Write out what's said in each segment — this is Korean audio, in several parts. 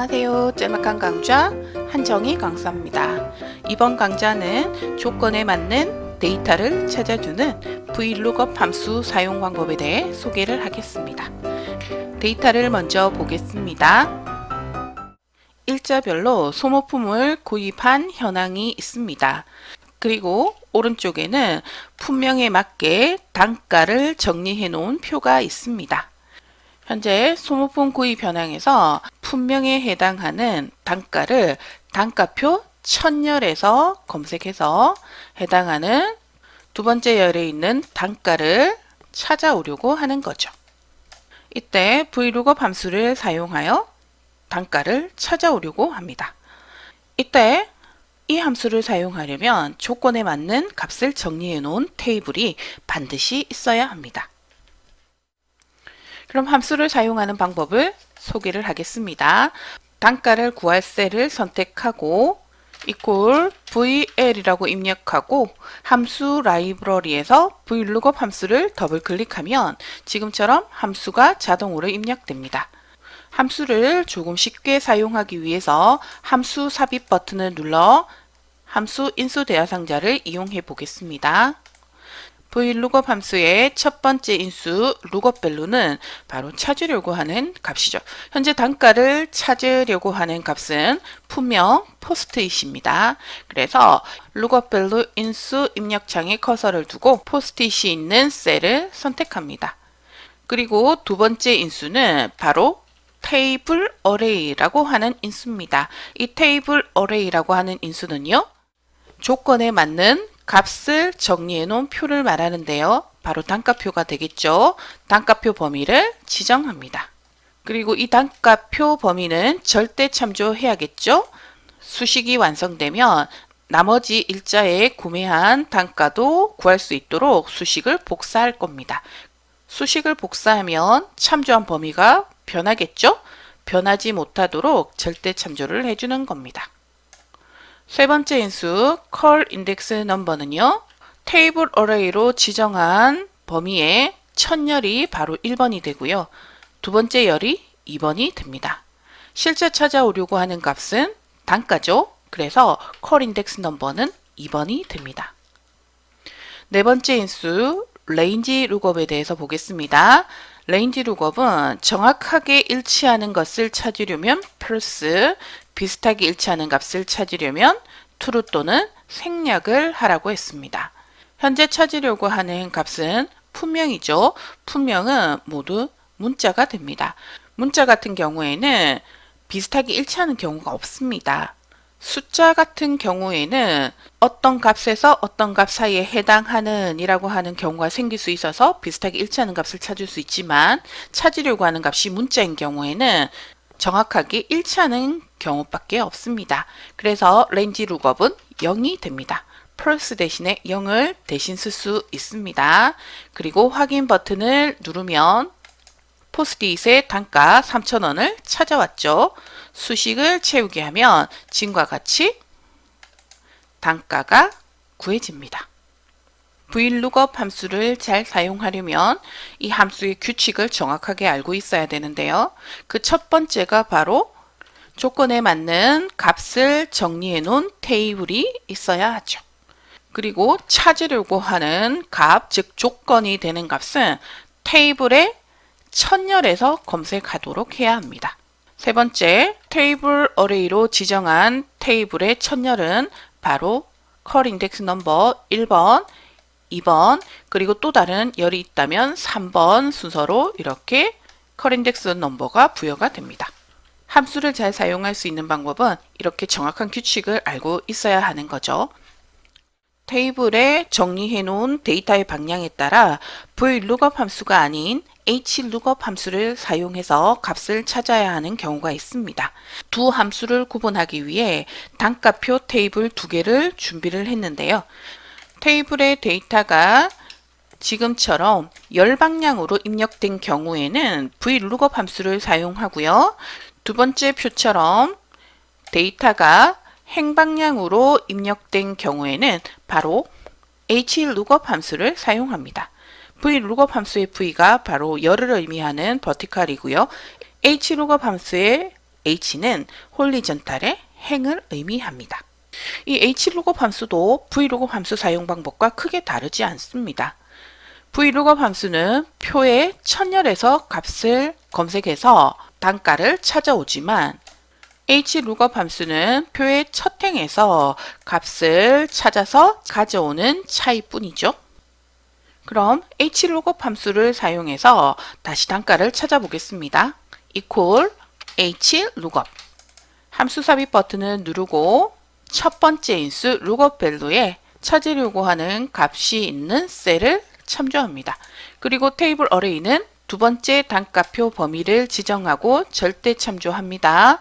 안녕하세요. 짤막한 강좌 한정희 강사입니다. 이번 강좌는 조건에 맞는 데이터를 찾아주는 VLOOKUP 함수 사용 방법에 대해 소개를 하겠습니다. 데이터를 먼저 보겠습니다. 일자별로 소모품을 구입한 현황이 있습니다. 그리고 오른쪽에는 품명에 맞게 단가를 정리해 놓은 표가 있습니다. 현재 소모품 구입 현황에서 품명에 해당하는 단가를 단가표 1000열에서 검색해서 해당하는 두 번째 열에 있는 단가를 찾아오려고 하는 거죠. 이때 VLOOKUP 함수를 사용하여 단가를 찾아오려고 합니다. 이때 이 함수를 사용하려면 조건에 맞는 값을 정리해 놓은 테이블이 반드시 있어야 합니다. 그럼 함수를 사용하는 방법을 소개를 하겠습니다. 단가를 구할 셀을 선택하고 VL이라고 입력하고 함수 라이브러리에서 VLOOKUP 함수를 더블 클릭하면 지금처럼 함수가 자동으로 입력됩니다. 함수를 조금 쉽게 사용하기 위해서 함수 삽입 버튼을 눌러 함수 인수 대화상자를 이용해 보겠습니다. VLOOKUP 함수의 첫 번째 인수 lookup value는 바로 찾으려고 하는 값이죠. 현재 단가를 찾으려고 하는 값은 품명 postit입니다. 그래서 lookup value 인수 입력창에 커서를 두고 postit이 있는 셀을 선택합니다. 그리고 두 번째 인수는 바로 테이블 어레이라고 하는 인수입니다. 이 테이블 어레이라고 하는 인수는요, 조건에 맞는 값을 정리해 놓은 표를 말하는데요. 바로 단가표가 되겠죠. 단가표 범위를 지정합니다. 그리고 이 단가표 범위는 절대 참조해야겠죠. 수식이 완성되면 나머지 일자에 구매한 단가도 구할 수 있도록 수식을 복사할 겁니다. 수식을 복사하면 참조한 범위가 변하겠죠. 변하지 못하도록 절대 참조를 해주는 겁니다. 세 번째 인수 call index number는요, 테이블 어레이로 지정한 범위에 첫 열이 바로 1번이 되고요. 두 번째 열이 2번이 됩니다. 실제 찾아오려고 하는 값은 단가죠. 그래서 call index number는 2번이 됩니다. 네 번째 인수 range lookup에 대해서 보겠습니다. range lookup은 정확하게 일치하는 것을 찾으려면 플러스, 비슷하게 일치하는 값을 찾으려면 true 또는 생략을 하라고 했습니다. 현재 찾으려고 하는 값은 품명이죠. 품명은 모두 문자가 됩니다. 문자 같은 경우에는 비슷하게 일치하는 경우가 없습니다. 숫자 같은 경우에는 어떤 값에서 어떤 값 사이에 해당하는 이라고 하는 경우가 생길 수 있어서 비슷하게 일치하는 값을 찾을 수 있지만, 찾으려고 하는 값이 문자인 경우에는 정확하게 일치하는 경우밖에 없습니다. 그래서 range lookup은 0이 됩니다. 플러스 대신에 0을 대신 쓸 수 있습니다. 그리고 확인 버튼을 누르면 포스트잇의 단가 3,000원을 찾아왔죠. 수식을 채우게 하면 지금과 같이 단가가 구해집니다. VLOOKUP 함수를 잘 사용하려면 이 함수의 규칙을 정확하게 알고 있어야 되는데요. 그 첫 번째가 바로 조건에 맞는 값을 정리해 놓은 테이블이 있어야 하죠. 그리고 찾으려고 하는 값, 즉 조건이 되는 값은 테이블의 1000열에서 검색하도록 해야 합니다. 세 번째, 테이블 어레이로 지정한 테이블의 1000열은 바로 call index number 1번, 2번, 그리고 또 다른 열이 있다면 3번 순서로 이렇게 call index number가 부여가 됩니다. 함수를 잘 사용할 수 있는 방법은 이렇게 정확한 규칙을 알고 있어야 하는 거죠. 테이블에 정리해 놓은 데이터의 방향에 따라 VLOOKUP 함수가 아닌 HLOOKUP 함수를 사용해서 값을 찾아야 하는 경우가 있습니다. 두 함수를 구분하기 위해 단가표 테이블 두 개를 준비를 했는데요. 테이블의 데이터가 지금처럼 열 방향으로 입력된 경우에는 VLOOKUP 함수를 사용하고요. 두 번째 표처럼 데이터가 행방향으로 입력된 경우에는 바로 HLOOKUP 함수를 사용합니다. VLOOKUP 함수의 V가 바로 열을 의미하는 버티컬이고요. HLOOKUP 함수의 h는 홀리전탈의 행을 의미합니다. 이 hlookup 함수도 vlookup 함수 사용 방법과 크게 다르지 않습니다. vlookup 함수는 표의 천열에서 값을 검색해서 단가를 찾아오지만 hlookup 함수는 표의 첫 행에서 값을 찾아서 가져오는 차이뿐이죠. 그럼 hlookup 함수를 사용해서 다시 단가를 찾아보겠습니다. equal hlookup 함수 삽입 버튼을 누르고 첫 번째 인수 lookup value에 찾으려고 하는 값이 있는 셀을 참조합니다. 그리고 테이블 어레이는 두 번째 단가표 범위를 지정하고 절대 참조합니다.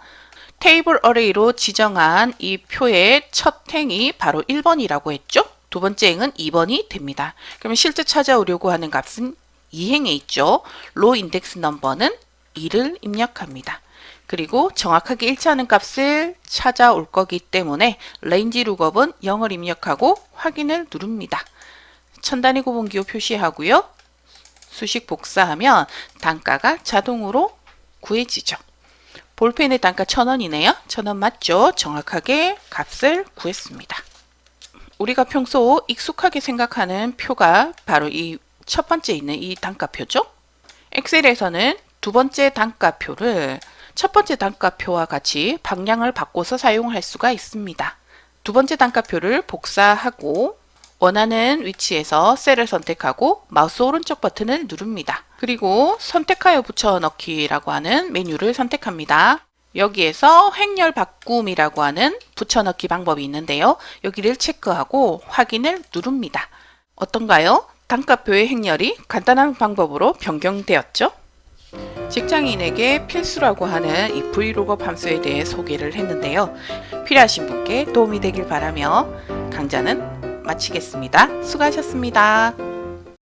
테이블 어레이로 지정한 이 표의 첫 행이 바로 1번이라고 했죠? 두 번째 행은 2번이 됩니다. 그러면 실제 찾아오려고 하는 값은 2행에 있죠. 로우 인덱스 넘버는 2를 입력합니다. 그리고 정확하게 일치하는 값을 찾아올 거기 때문에 range lookup은 0을 입력하고 확인을 누릅니다. 천단위 구분기호 표시하고요. 수식 복사하면 단가가 자동으로 구해지죠. 볼펜의 단가 1,000원이네요. 1,000원 맞죠? 정확하게 값을 구했습니다. 우리가 평소 익숙하게 생각하는 표가 바로 이 첫 번째 있는 이 단가표죠. 엑셀에서는 두 번째 단가표를 첫 번째 단가표와 같이 방향을 바꿔서 사용할 수가 있습니다. 두 번째 단가표를 복사하고 원하는 위치에서 셀을 선택하고 마우스 오른쪽 버튼을 누릅니다. 그리고 선택하여 붙여넣기라고 하는 메뉴를 선택합니다. 여기에서 횡렬 바꿈이라고 하는 붙여넣기 방법이 있는데요. 여기를 체크하고 확인을 누릅니다. 어떤가요? 단가표의 행렬이 간단한 방법으로 변경되었죠? 직장인에게 필수라고 하는 이 vlookup 함수에 대해 소개를 했는데요. 필요하신 분께 도움이 되길 바라며 강좌는 마치겠습니다. 수고하셨습니다.